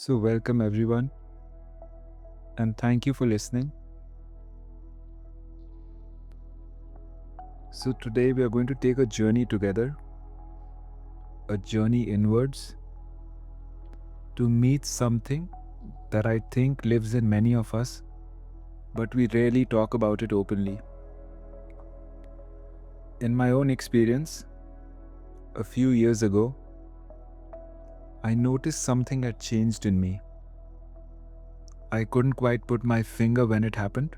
So, welcome everyone, and thank you for listening. So, today we are going to take a journey together, a journey inwards to meet something that I think lives in many of us, but we rarely talk about it openly. In my own experience, a few years ago, I noticed something had changed in me. I couldn't quite put my finger when it happened,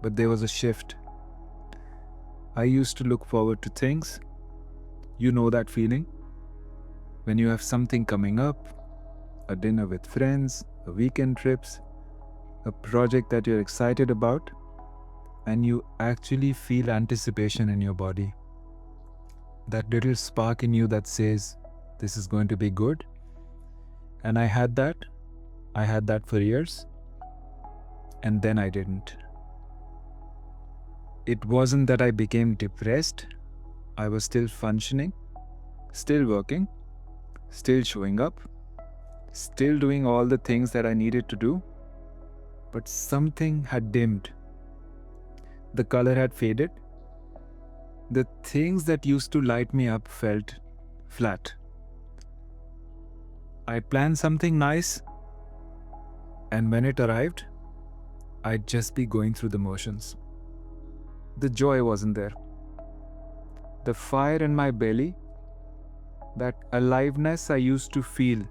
but there was a shift. I used to look forward to things. You know that feeling? When you have something coming up, a dinner with friends, a weekend trips, a project that you're excited about, and you actually feel anticipation in your body. That little spark in you that says, this is going to be good. And I had that. I had that for years. And then I didn't. It wasn't that I became depressed. I was still functioning, still working, still showing up, still doing all the things that I needed to do. But something had dimmed. The color had faded. The things that used to light me up felt flat. I planned something nice, and when it arrived, I'd just be going through the motions. The joy wasn't there. The fire in my belly, that aliveness I used to feel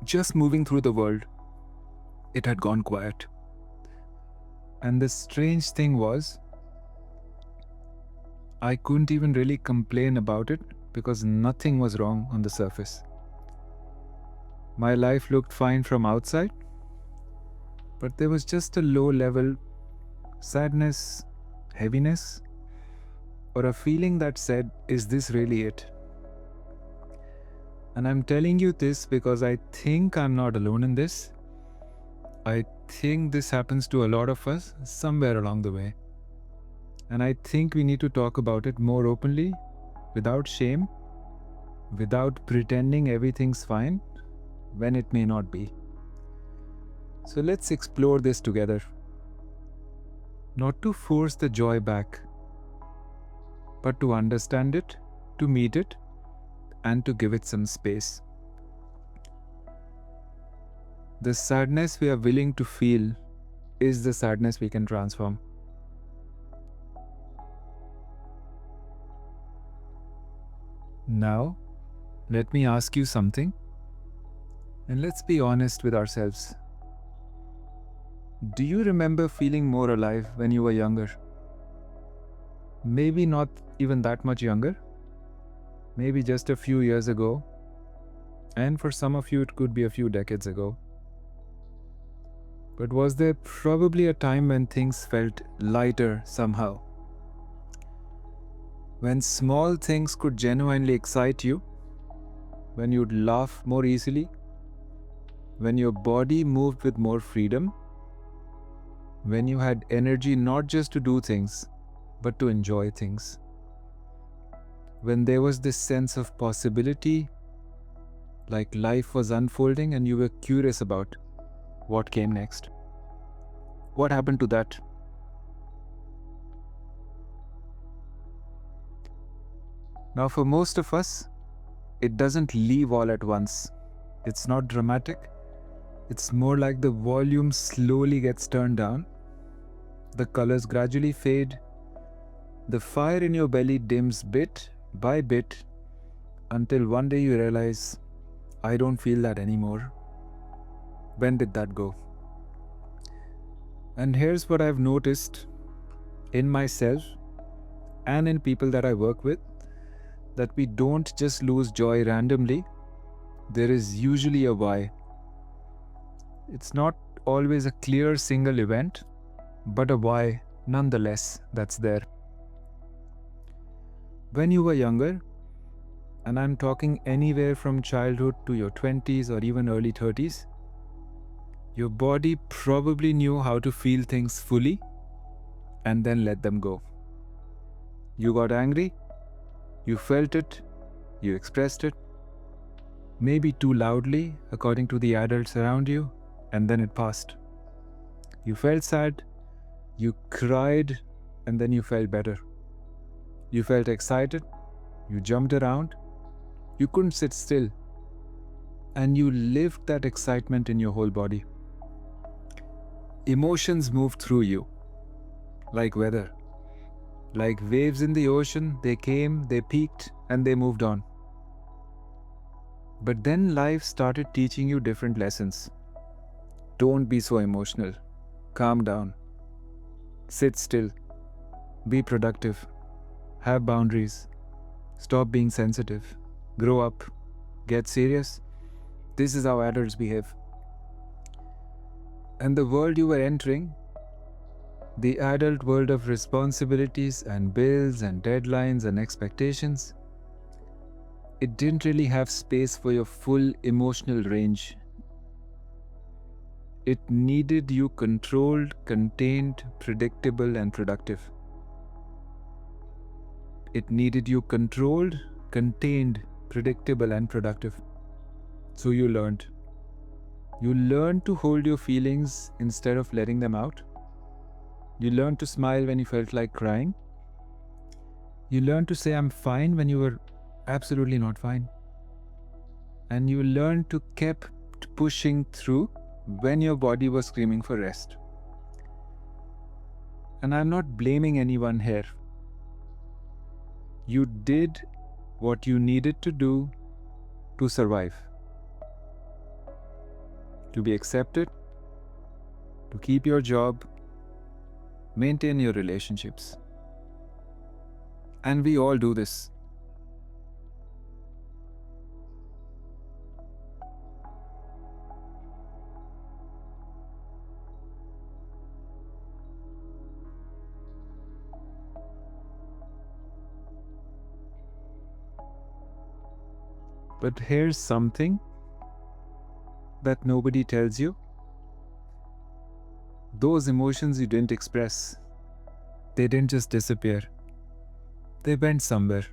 just moving through the world, it had gone quiet. And the strange thing was, I couldn't even really complain about it because nothing was wrong on the surface. My life looked fine from outside, but there was just a low level sadness, heaviness, or a feeling that said, is this really it? And I'm telling you this because I think I'm not alone in this. I think this happens to a lot of us somewhere along the way. And I think we need to talk about it more openly, without shame, without pretending everything's fine when it may not be. So let's explore this together. Not to force the joy back, but to understand it, to meet it, and to give it some space. The sadness we are willing to feel is the sadness we can transform. Now, let me ask you something, and let's be honest with ourselves. Do you remember feeling more alive when you were younger? Maybe not even that much younger. Maybe just a few years ago. And for some of you, it could be a few decades ago. But was there probably a time when things felt lighter somehow? When small things could genuinely excite you? When you'd laugh more easily? When your body moved with more freedom? When you had energy not just to do things, but to enjoy things? When there was this sense of possibility, like life was unfolding and you were curious about what came next? What happened to that? Now, for most of us, it doesn't leave all at once. It's not dramatic. It's more like the volume slowly gets turned down. The colors gradually fade. The fire in your belly dims bit by bit until one day you realize, I don't feel that anymore. When did that go? And here's what I've noticed in myself and in people that I work with, that we don't just lose joy randomly. There is usually a why. It's not always a clear single event, but a why nonetheless that's there. When you were younger, and I'm talking anywhere from childhood to your 20s or even early 30s, your body probably knew how to feel things fully and then let them go. You got angry, you felt it, you expressed it. maybe too loudly according to the adults around you, and then it passed. You felt sad, you cried, and then you felt better. You felt excited, you jumped around, you couldn't sit still, and you lived that excitement in your whole body. Emotions moved through you, like weather. Like waves in the ocean, they came, they peaked, and they moved on. But then life started teaching you different lessons. Don't be so emotional. Calm down. Sit still. Be productive. Have boundaries. Stop being sensitive. Grow up. Get serious. This is how adults behave. And the world you were entering, the adult world of responsibilities and bills and deadlines and expectations, it didn't really have space for your full emotional range. It needed you controlled, contained, predictable, and productive. It needed you controlled, contained, predictable, and productive. So you learned. You learned to hold your feelings instead of letting them out. You learned to smile when you felt like crying. You learned to say I'm fine when you were absolutely not fine. And you learned to keep pushing through when your body was screaming for rest. And I'm not blaming anyone here. You did what you needed to do to survive. To be accepted, to keep your job, maintain your relationships. And we all do this. But here's something that nobody tells you. Those emotions you didn't express, they didn't just disappear. They went somewhere.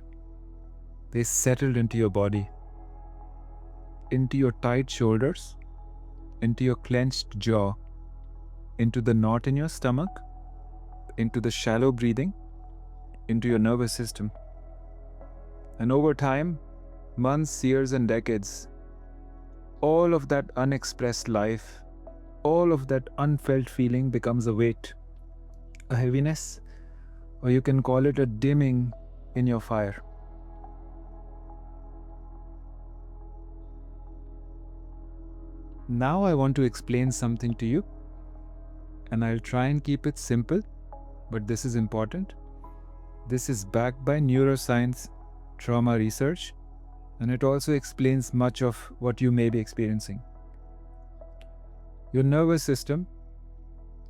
They settled into your body, into your tight shoulders, into your clenched jaw, into the knot in your stomach, into the shallow breathing, into your nervous system. And over time, months, years, and decades, all of that unexpressed life, all of that unfelt feeling becomes a weight, a heaviness, or you can call it a dimming in your fire. Now I want to explain something to you, and I'll try and keep it simple, but this is important. This is backed by neuroscience, trauma research, and it also explains much of what you may be experiencing. Your nervous system,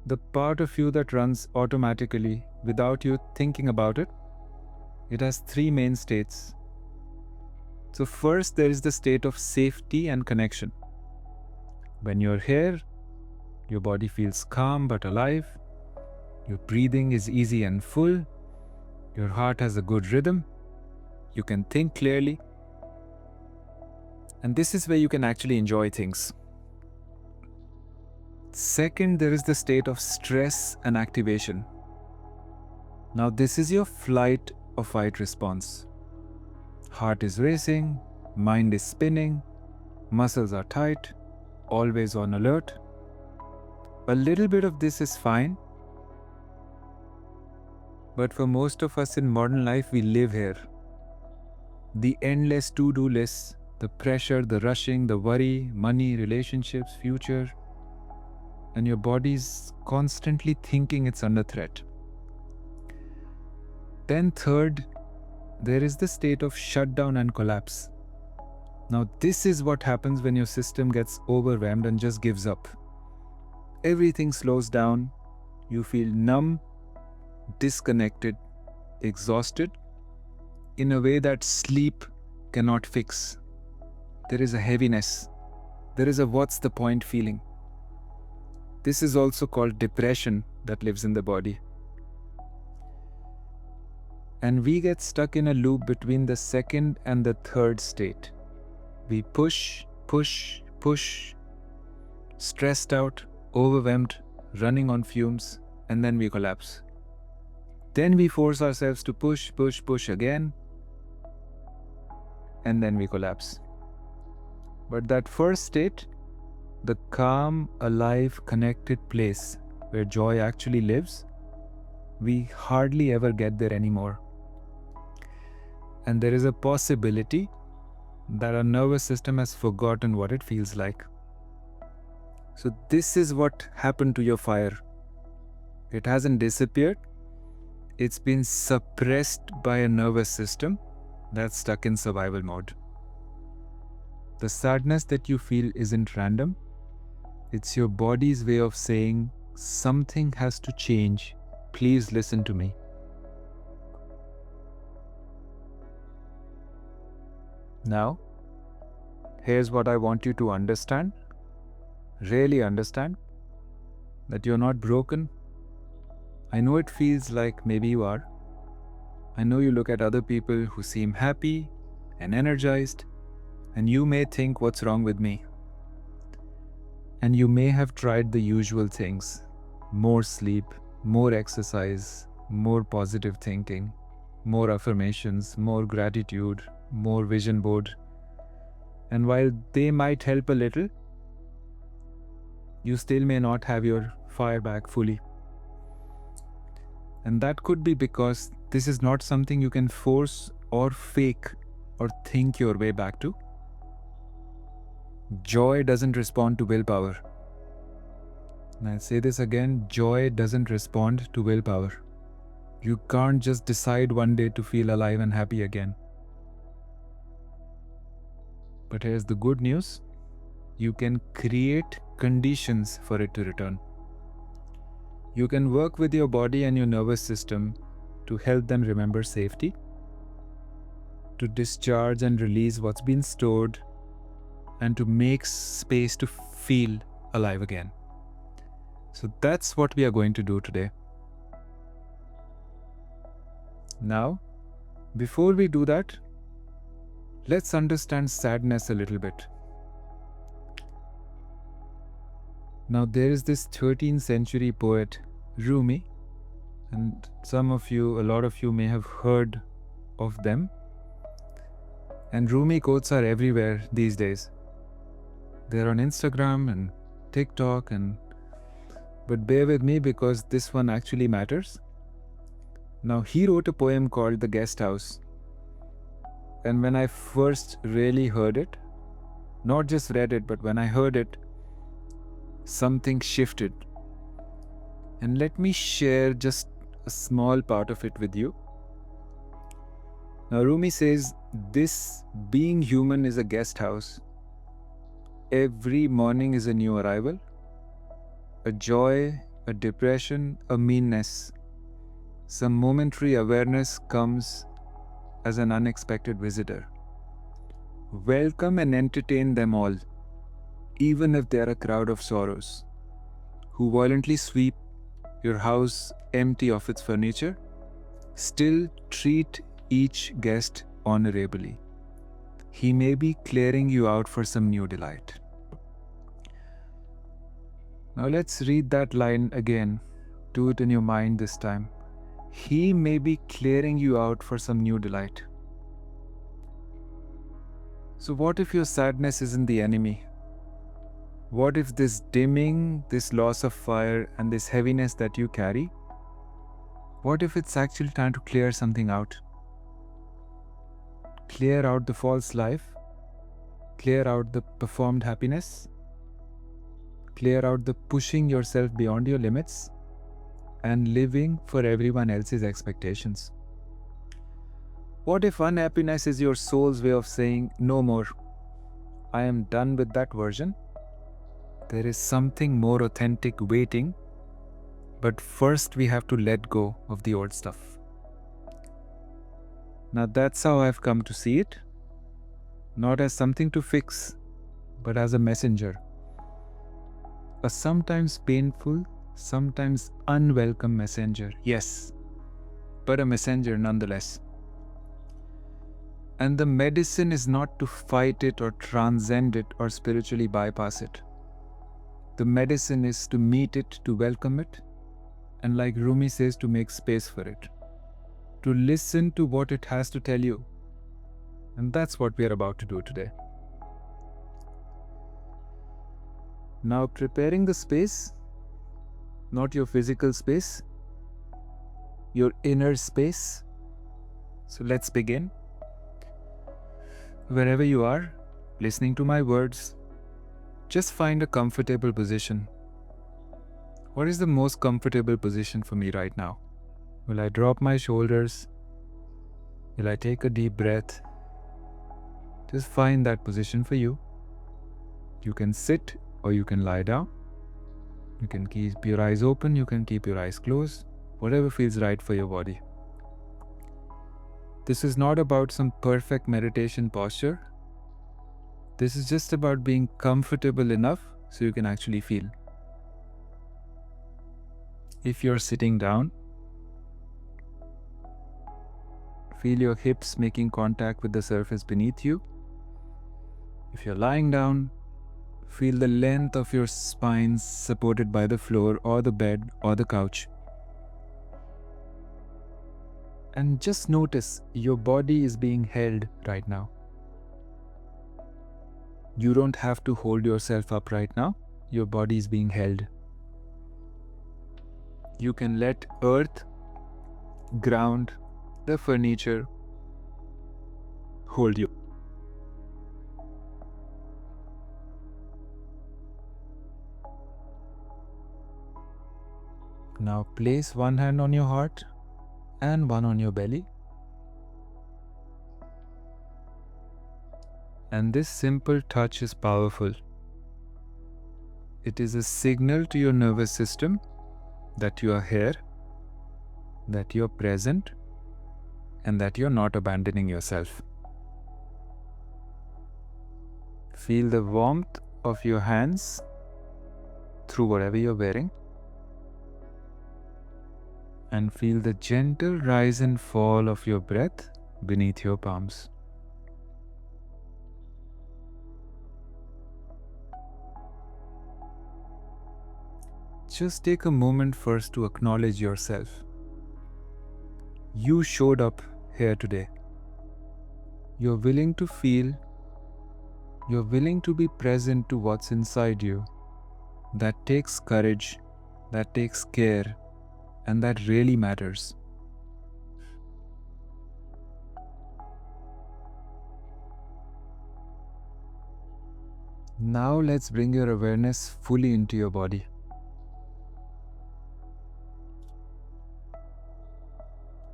the part of you that runs automatically without you thinking about it, it has three main states. So first, there is the state of safety and connection. When you're here, your body feels calm but alive. Your breathing is easy and full. Your heart has a good rhythm. You can think clearly. And this is where you can actually enjoy things. Second, there is the state of stress and activation. Now, this is your flight or fight response. Heart is racing, mind is spinning, muscles are tight, always on alert. A little bit of this is fine, but for most of us in modern life, we live here. The endless to-do lists, the pressure, the rushing, the worry, money, relationships, future, and your body's constantly thinking it's under threat. Then third, there is the state of shutdown and collapse. Now this is what happens when your system gets overwhelmed and just gives up. Everything slows down, you feel numb, disconnected, exhausted, in a way that sleep cannot fix. There is a heaviness. There is a what's the point feeling. This is also called depression that lives in the body. And we get stuck in a loop between the second and the third state. We push, stressed out, overwhelmed, running on fumes, and then we collapse. Then we force ourselves to push again, and then we collapse. But that first state, the calm, alive, connected place where joy actually lives, we hardly ever get there anymore. And there is a possibility that our nervous system has forgotten what it feels like. So this is what happened to your fire. It hasn't disappeared. It's been suppressed by a nervous system that's stuck in survival mode. The sadness that you feel isn't random. It's your body's way of saying, something has to change. Please listen to me. Now, here's what I want you to understand. Really understand that you're not broken. I know it feels like maybe you are. I know you look at other people who seem happy and energized, and you may think, what's wrong with me? And you may have tried the usual things: more sleep, more exercise, more positive thinking, more affirmations, more gratitude, more vision board. And while they might help a little, you still may not have your fire back fully. And that could be because this is not something you can force or fake or think your way back to. Joy doesn't respond to willpower. And I'll say this again, joy doesn't respond to willpower. You can't just decide one day to feel alive and happy again. But here's the good news. You can create conditions for it to return. You can work with your body and your nervous system to help them remember safety, to discharge and release what's been stored, and to make space to feel alive again. So that's what we are going to do today. Now, before we do that, let's understand sadness a little bit. Now, there is this 13th century poet, Rumi, and a lot of you may have heard of them. And Rumi quotes are everywhere these days. They're on Instagram and TikTok, but bear with me because this one actually matters. Now, he wrote a poem called The Guest House. And when I first really heard it, not just read it, but when I heard it, something shifted. And let me share just a small part of it with you. Now, Rumi says, this being human is a guest house. Every morning is a new arrival, a joy, a depression, a meanness. Some momentary awareness comes as an unexpected visitor. Welcome and entertain them all, even if they are a crowd of sorrows, who violently sweep your house empty of its furniture. Still treat each guest honorably. He may be clearing you out for some new delight. Now let's read that line again. Do it in your mind this time. He may be clearing you out for some new delight. So what if your sadness isn't the enemy? What if this dimming, this loss of fire, and this heaviness that you carry, what if it's actually trying to clear something out? Clear out the false life, clear out the performed happiness, clear out the pushing yourself beyond your limits, and living for everyone else's expectations. What if unhappiness is your soul's way of saying, no more, I am done with that version? There is something more authentic waiting, but first we have to let go of the old stuff. Now that's how I've come to see it, not as something to fix, but as a messenger. A sometimes painful, sometimes unwelcome messenger, yes, but a messenger nonetheless. And the medicine is not to fight it or transcend it or spiritually bypass it. The medicine is to meet it, to welcome it, and like Rumi says, to make space for it, to listen to what it has to tell you. And that's what we are about to do today. Now, preparing the space, not your physical space, your inner space. So let's begin. Wherever you are, listening to my words, just find a comfortable position. What is the most comfortable position for me right now? Will I drop my shoulders? Will I take a deep breath? Just find that position for you. You can sit or you can lie down. You can keep your eyes open, you can keep your eyes closed, whatever feels right for your body. This is not about some perfect meditation posture. This is just about being comfortable enough so you can actually feel. If you're sitting down, feel your hips making contact with the surface beneath you. If you're lying down, feel the length of your spine supported by the floor or the bed or the couch. And just notice your body is being held right now. You don't have to hold yourself up right now. Your body is being held. You can let earth, ground, the furniture hold you. Now place one hand on your heart and one on your belly. And this simple touch is powerful. It is a signal to your nervous system that you are here, that you are present, and that you are not abandoning yourself. Feel the warmth of your hands through whatever you're wearing. And feel the gentle rise and fall of your breath beneath your palms. Just take a moment first to acknowledge yourself. You showed up here today. You're willing to feel. You're willing to be present to what's inside you. That takes courage, that takes care, and that really matters. Now let's bring your awareness fully into your body.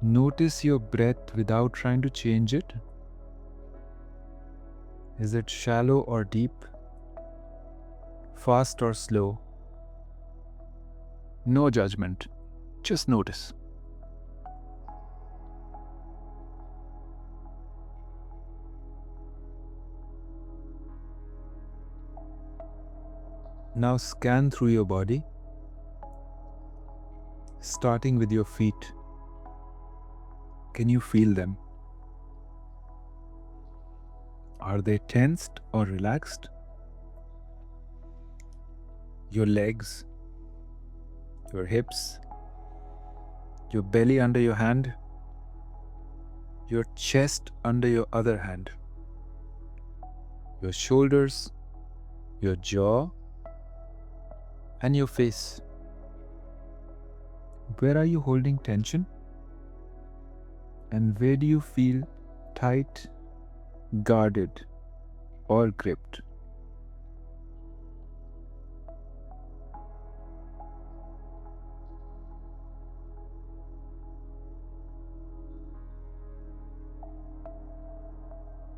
Notice your breath without trying to change it. Is it shallow or deep? Fast or slow? No judgment. Just notice. Now scan through your body, starting with your feet. Can you feel them? Are they tensed or relaxed? Your legs, your hips, your belly under your hand, your chest under your other hand, your shoulders, your jaw, and your face. Where are you holding tension? And where do you feel tight, guarded, or gripped?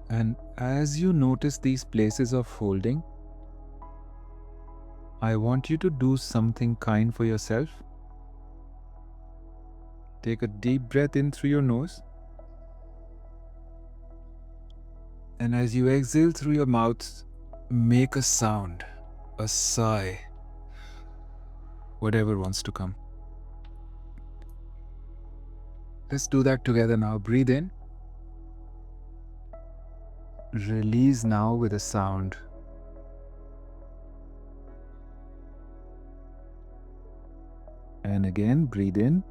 And as you notice these places of holding, I want you to do something kind for yourself. Take a deep breath in through your nose. And as you exhale through your mouth, make a sound, a sigh, whatever wants to come. Let's do that together now. Breathe in. Release now with a sound. And again, breathe in.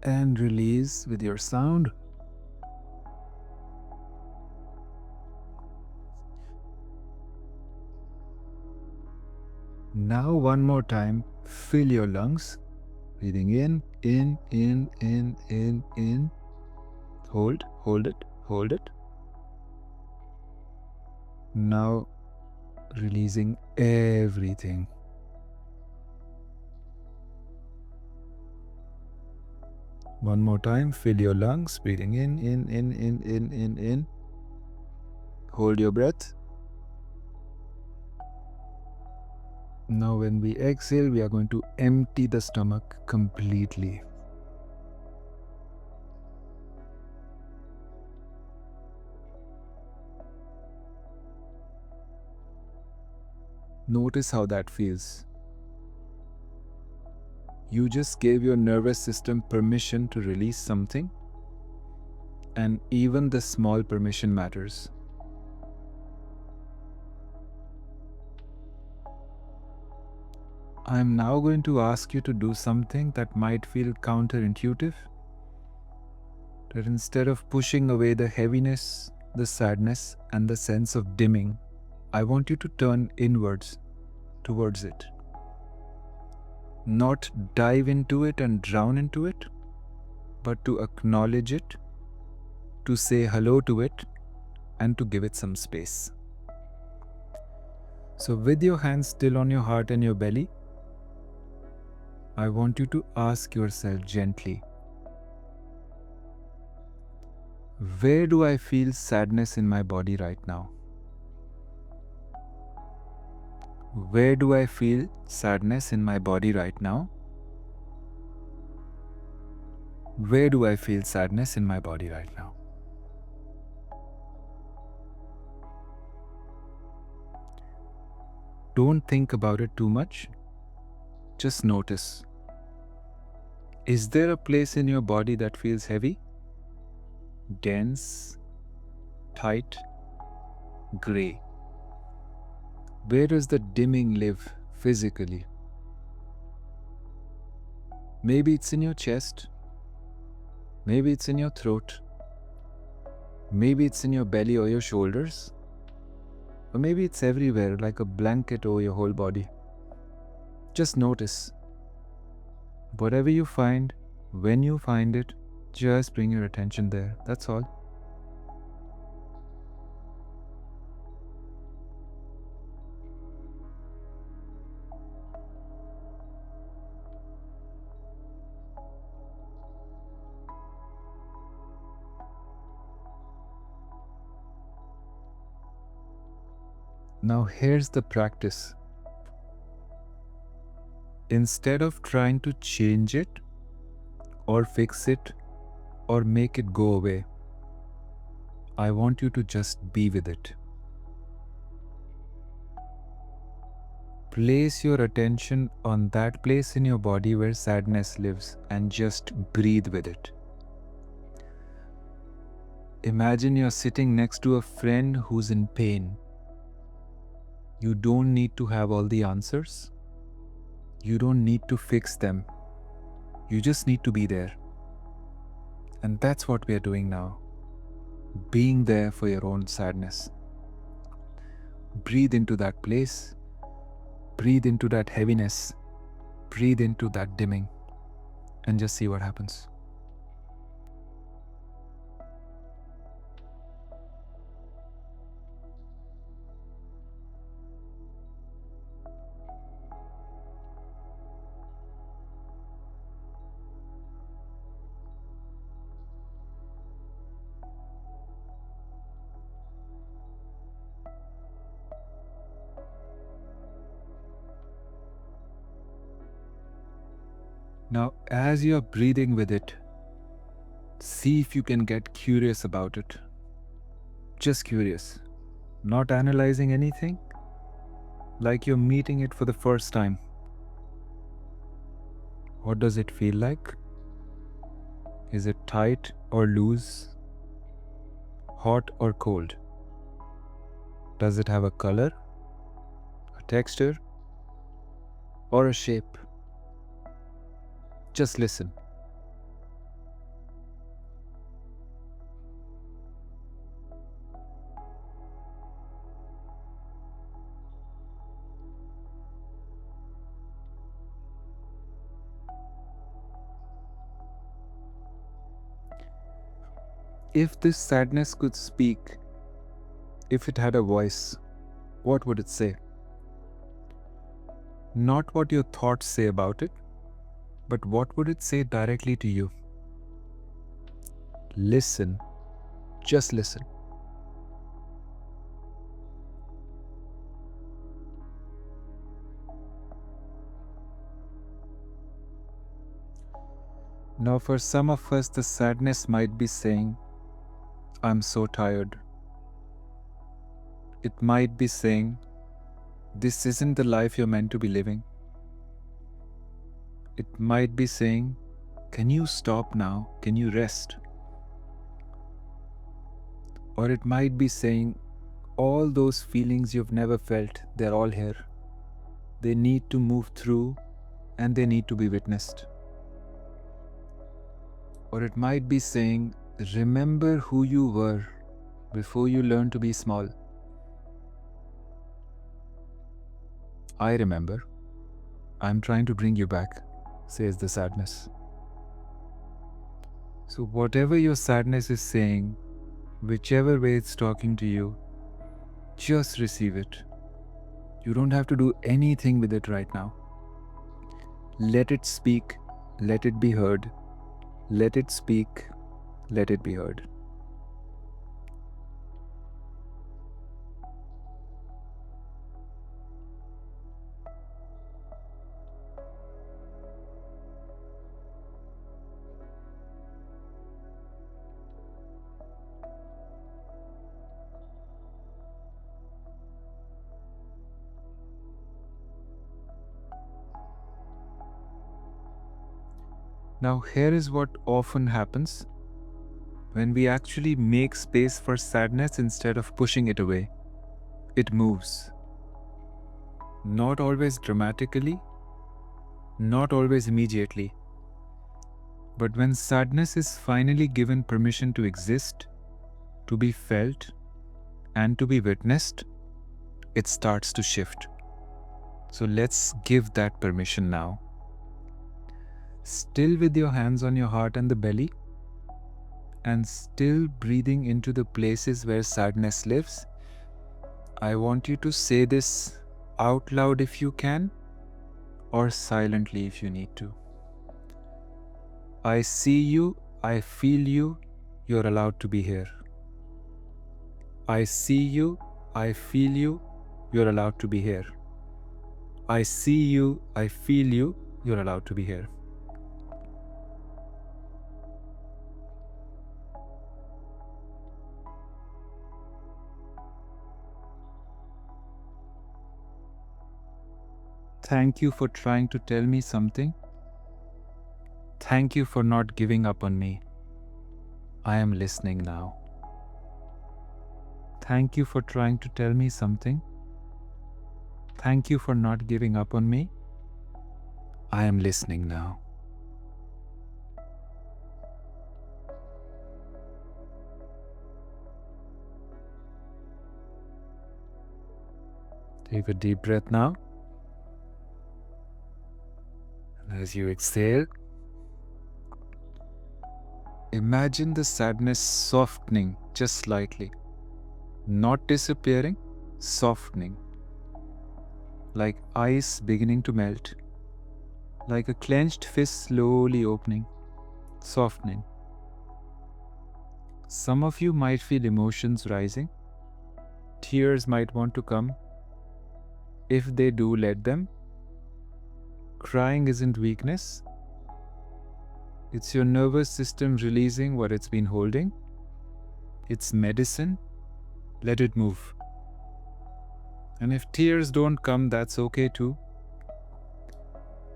And release with your sound. Now one more time, fill your lungs. Breathing in. Hold it. Now releasing everything. One more time, fill your lungs. Breathing in. Hold your breath. Now when we exhale, we are going to empty the stomach completely. Notice how that feels. You just gave your nervous system permission to release something, and even the small permission matters. I am now going to ask you to do something that might feel counterintuitive. That instead of pushing away the heaviness, the sadness, and the sense of dimming, I want you to turn inwards towards it. Not dive into it and drown into it, but to acknowledge it, to say hello to it, and to give it some space. So with your hands still on your heart and your belly, I want you to ask yourself gently, where do I feel sadness in my body right now? Where do I feel sadness in my body right now? Where do I feel sadness in my body right now? Don't think about it too much. Just notice. Is there a place in your body that feels heavy? Dense? Tight? Gray? Where does the dimming live physically? Maybe it's in your chest. Maybe it's in your throat. Maybe it's in your belly or your shoulders. Or maybe it's everywhere, like a blanket over your whole body. Just notice. Whatever you find, when you find it, just bring your attention there. That's all. Now here's the practice. Instead of trying to change it, or fix it, or make it go away, I want you to just be with it. Place your attention on that place in your body where sadness lives and just breathe with it. Imagine you're sitting next to a friend who's in pain. You don't need to have all the answers. You don't need to fix them. You just need to be there. And that's what we are doing now. Being there for your own sadness. Breathe into that place. Breathe into that heaviness. Breathe into that dimming. And just see what happens. Now, as you're breathing with it, see if you can get curious about it. Just curious. Not analyzing anything. Like you're meeting it for the first time. What does it feel like? Is it tight or loose? hot or cold? Does it have a color, a texture, or a shape? Just listen. If this sadness could speak, if it had a voice, what would it say? Not what your thoughts say about it, but what would it say directly to you? Listen. Just listen. Now, for some of us, the sadness might be saying, I'm so tired. It might be saying, this isn't the life you're meant to be living. It might be saying, can you stop now? Can you rest? Or it might be saying, all those feelings you've never felt, they're all here. They need to move through and they need to be witnessed. Or it might be saying, remember who you were before you learned to be small. I remember. I'm trying to bring you back, says the sadness. So whatever your sadness is saying, whichever way it's talking to you, just receive it. You don't have to do anything with it right now. Let it speak, let it be heard. Let it speak, let it be heard. Now, here is what often happens when we actually make space for sadness instead of pushing it away. It moves. Not always dramatically, not always immediately. But when sadness is finally given permission to exist, to be felt, and to be witnessed, it starts to shift. So let's give that permission now. Still with your hands on your heart and the belly, and still breathing into the places where sadness lives, I want you to say this out loud if you can, or silently if you need to. I see you, I feel you, you're allowed to be here. I see you, I feel you, you're allowed to be here. I see you, I feel you, you're allowed to be here. Thank you for trying to tell me something. Thank you for not giving up on me. I am listening now. Thank you for trying to tell me something. Thank you for not giving up on me. I am listening now. Take a deep breath now. And as you exhale, imagine the sadness softening just slightly. Not disappearing, softening. Like ice beginning to melt. Like a clenched fist slowly opening, softening. Some of you might feel emotions rising. Tears might want to come. If they do, let them. Crying isn't weakness. It's your nervous system releasing what it's been holding. It's medicine. Let it move. And if tears don't come, that's okay too.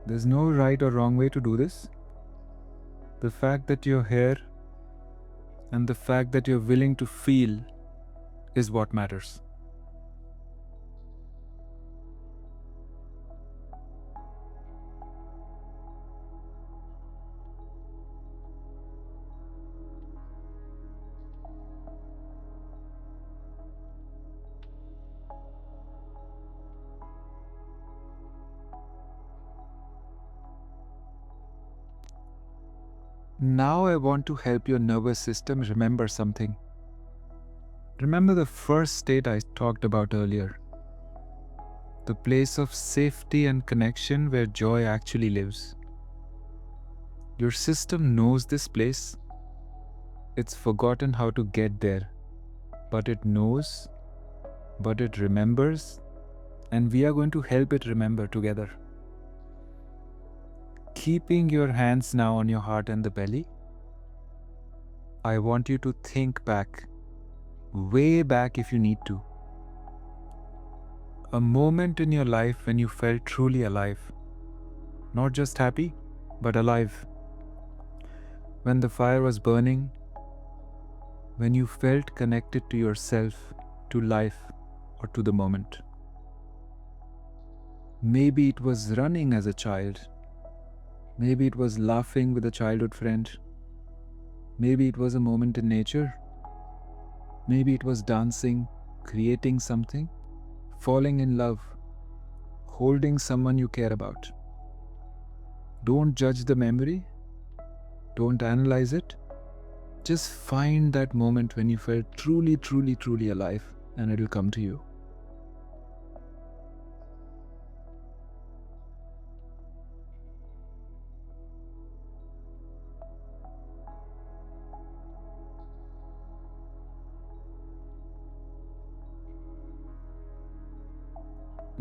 There's no right or wrong way to do this. The fact that you're here And the fact that you're willing to feel is what matters. Now I want to help your nervous system remember something. Remember the first state I talked about earlier. The place of safety and connection where joy actually lives. Your system knows this place. It's forgotten how to get there. But it knows, but it remembers, and we are going to help it remember together. Keeping your hands now on your heart and the belly, I want you to think back, way back if you need to. A moment in your life when you felt truly alive. Not just happy, but alive. When the fire was burning, when you felt connected to yourself, to life, or to the moment. Maybe it was running as a child. Maybe it was laughing with a childhood friend. Maybe it was a moment in nature. Maybe it was dancing, creating something, falling in love, holding someone you care about. Don't judge the memory. Don't analyze it. Just find that moment when you felt truly, truly, truly alive, and it will come to you.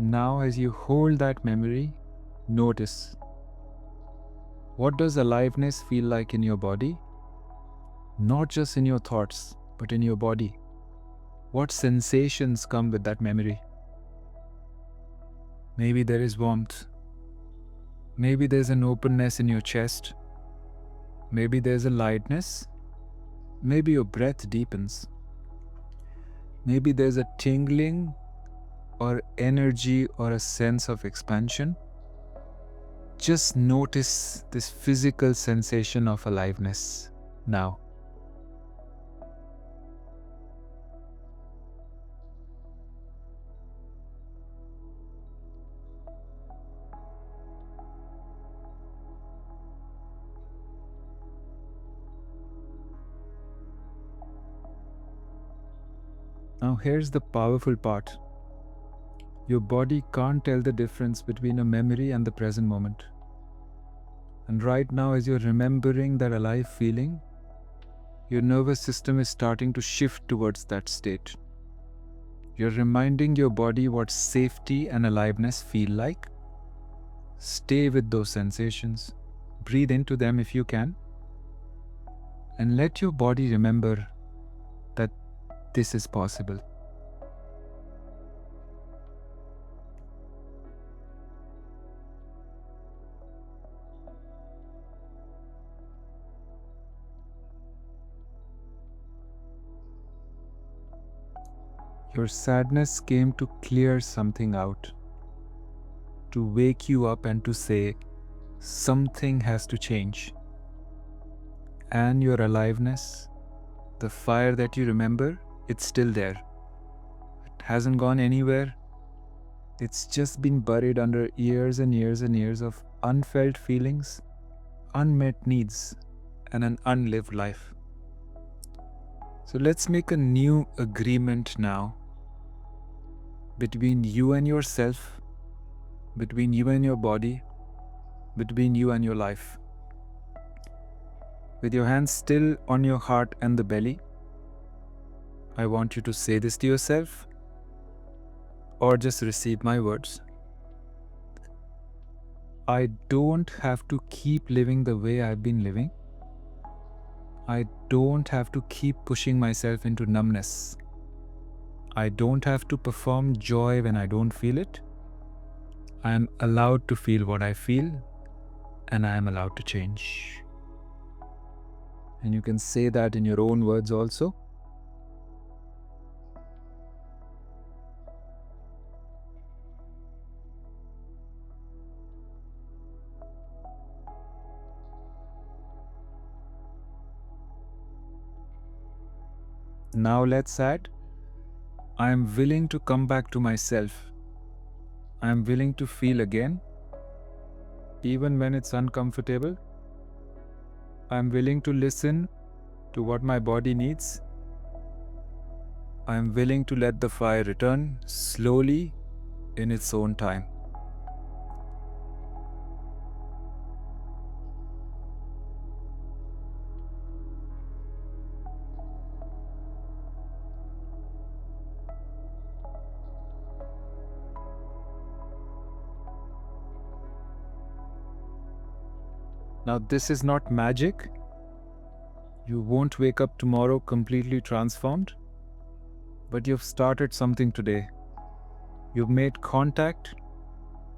Now, as you hold that memory, notice, what does aliveness feel like in your body? Not just in your thoughts, but in your body. What sensations come with that memory? Maybe there is warmth. Maybe there's an openness in your chest. Maybe there's a lightness. Maybe your breath deepens. Maybe there's a tingling or energy or a sense of expansion. Just notice this physical sensation of aliveness now. Now here's the powerful part. Your body can't tell the difference between a memory and the present moment. And right now, as you're remembering that alive feeling, your nervous system is starting to shift towards that state. You're reminding your body what safety and aliveness feel like. Stay with those sensations. Breathe into them if you can. And let your body remember that this is possible. Your sadness came to clear something out, to wake you up and to say, something has to change. And your aliveness, the fire that you remember, it's still there. It hasn't gone anywhere. It's just been buried under years and years and years of unfelt feelings, unmet needs, and an unlived life. So let's make a new agreement now between you and yourself, between you and your body, between you and your life. With your hands still on your heart and the belly, I want you to say this to yourself or just receive my words. I don't have to keep living the way I've been living. I don't have to keep pushing myself into numbness. I don't have to perform joy when I don't feel it. I am allowed to feel what I feel, and I am allowed to change. And you can say that in your own words also. Now let's add, I am willing to come back to myself. I am willing to feel again, even when it's uncomfortable. I am willing to listen to what my body needs. I am willing to let the fire return slowly in its own time. Now, this is not magic. You won't wake up tomorrow completely transformed, but you've started something today. You've made contact,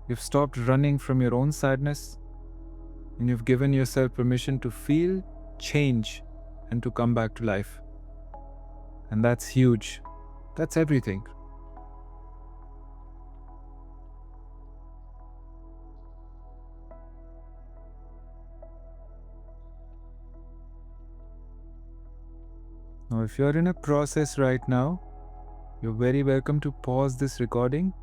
you've stopped running from your own sadness, and you've given yourself permission to feel, change, and to come back to life. And that's huge. That's everything. Now, if you're in a process right now, you're very welcome to pause this recording.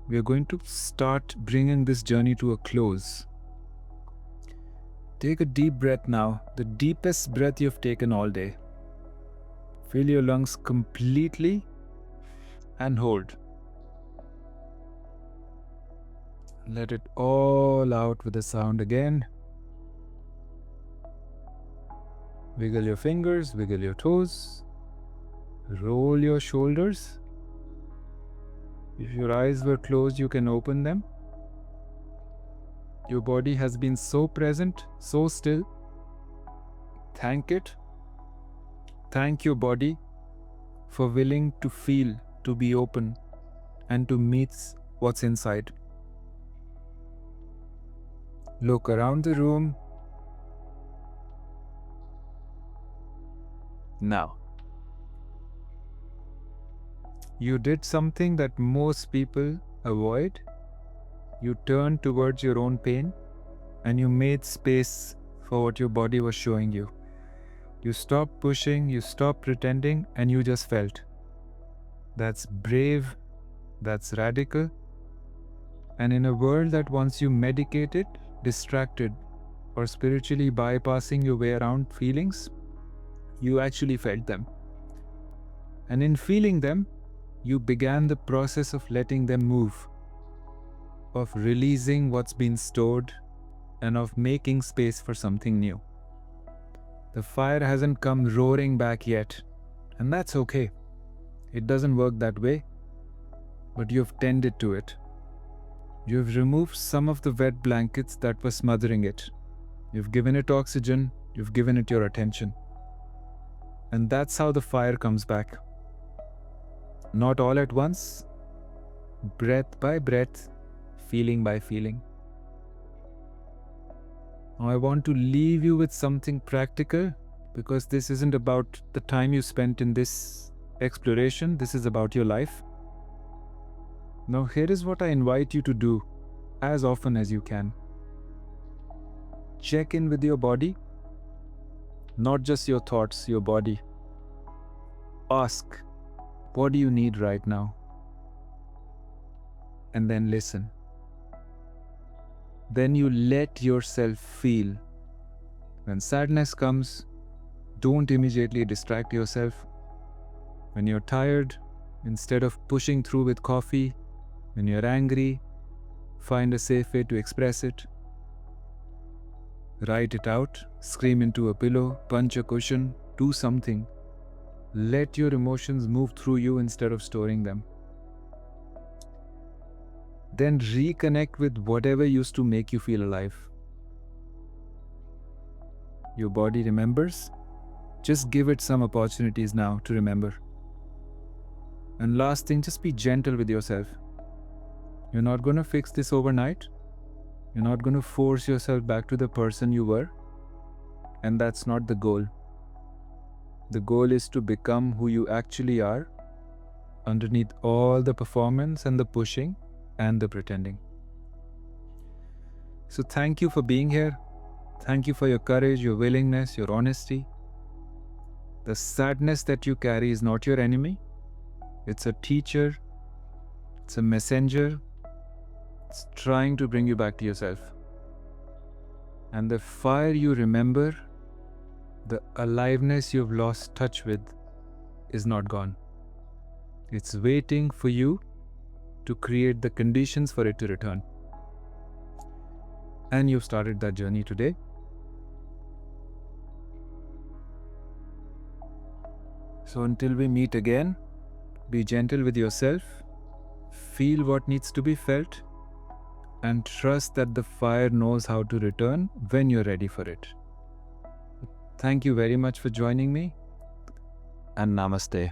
We are going to start bringing this journey to a close. Take a deep breath now, the deepest breath you've taken all day. Fill your lungs completely and hold. Let it all out with a sound again. Wiggle your fingers, wiggle your toes, roll your shoulders. If your eyes were closed, you can open them. Your body has been so present, so still. Thank it. Thank your body for willing to feel, to be open, and to meet what's inside. Look around the room. Now, you did something that most people avoid. You turned towards your own pain and you made space for what your body was showing you. You stopped pushing, you stopped pretending, and you just felt. That's brave, that's radical. And in a world that wants you medicated, distracted, or spiritually bypassing your way around feelings, you actually felt them. And in feeling them, you began the process of letting them move, of releasing what's been stored, and of making space for something new. The fire hasn't come roaring back yet, and that's okay. It doesn't work that way, but you've tended to it. You've removed some of the wet blankets that were smothering it. You've given it oxygen, you've given it your attention. And that's how the fire comes back. Not all at once, breath by breath, feeling by feeling. Now I want to leave you with something practical, because this isn't about the time you spent in this exploration, this is about your life. Now here is what I invite you to do as often as you can. Check in with your body, not just your thoughts, your body. Ask, what do you need right now? And then listen. Then you let yourself feel. When sadness comes, don't immediately distract yourself. When you're tired, instead of pushing through with coffee, when you're angry, find a safe way to express it. Write it out, scream into a pillow, punch a cushion, do something. Let your emotions move through you instead of storing them. Then reconnect with whatever used to make you feel alive. Your body remembers. Just give it some opportunities now to remember. And last thing, just be gentle with yourself. You're not going to fix this overnight. You're not going to force yourself back to the person you were. And that's not the goal. The goal is to become who you actually are, underneath all the performance and the pushing and the pretending. So thank you for being here. Thank you for your courage, your willingness, your honesty. The sadness that you carry is not your enemy. It's a teacher. It's a messenger. It's trying to bring you back to yourself. And the fire you remember, the aliveness you've lost touch with, is not gone. It's waiting for you to create the conditions for it to return. And you've started that journey today. So until we meet again, be gentle with yourself, feel what needs to be felt, and trust that the fire knows how to return when you're ready for it. Thank you very much for joining me, and namaste.